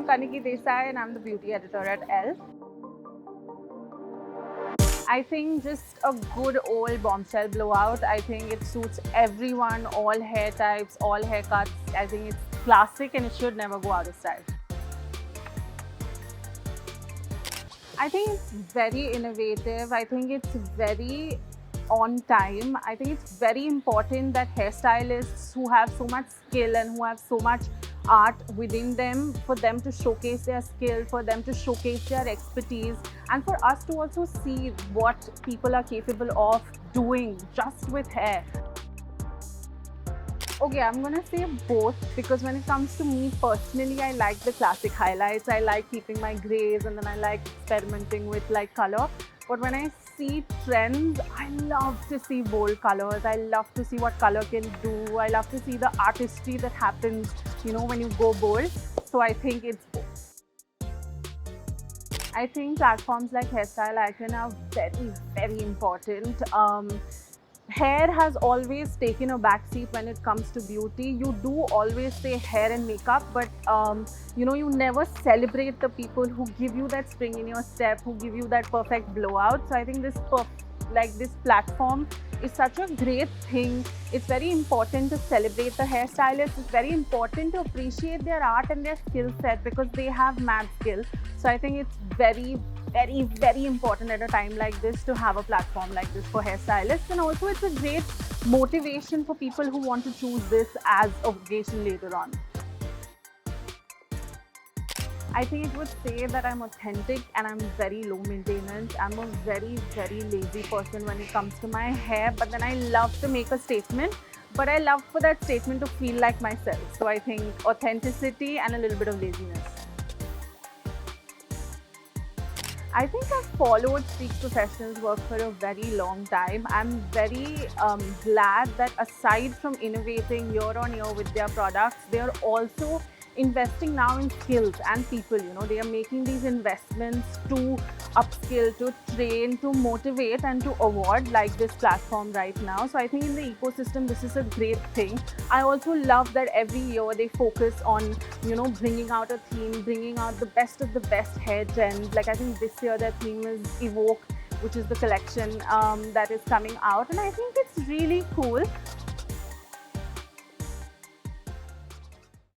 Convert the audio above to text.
Kaniki Desai and I'm the beauty editor at Elle. I think just a good old bombshell blowout. I think it suits everyone, all hair types, all haircuts. I think it's classic and it should never go out of style. I think it's very innovative. I think it's very on time. I think it's very important that hairstylists who have so much skill and who have so much art within them, for them to showcase their skill, for them to showcase their expertise, and for us to also see what people are capable of doing just with hair. Okay, I'm gonna say both, because when it comes to me personally, I like the classic highlights. I like keeping my grays and then I like experimenting with like color. But when I see trends, I love to see bold colors. I love to see what color can do. I love to see the artistry that happens, you know, when you go bold. So I think it's both. I think platforms like Hairstyle Icon are very, very important. Hair has always taken a backseat when it comes to beauty. You do always say hair and makeup, but you know, you never celebrate the people who give you that spring in your step, who give you that perfect blowout. So I think this platform is such a great thing. It's very important to celebrate the hairstylists. It's very important to appreciate their art and their skill set, because they have mad skill. So I think it's very, very important at a time like this to have a platform like this for hairstylists. And also it's a great motivation for people who want to choose this as a vocation later on. I think it would say that I'm authentic and I'm very low maintenance. I'm a very, very lazy person when it comes to my hair, but then I love to make a statement, but I love for that statement to feel like myself. So I think authenticity and a little bit of laziness. I think I've followed Streaks Professional's work for a very long time. I'm very glad that aside from innovating year on year with their products, they are also investing now in skills and people. You know, they are making these investments to upskill, to train, to motivate and to award, like this platform right now. So I think in the ecosystem, this is a great thing. I also love that every year they focus on, you know, bringing out a theme, bringing out the best of the best hair trends. Like I think this year their theme is Evoke, which is the collection that is coming out, and I think it's really cool.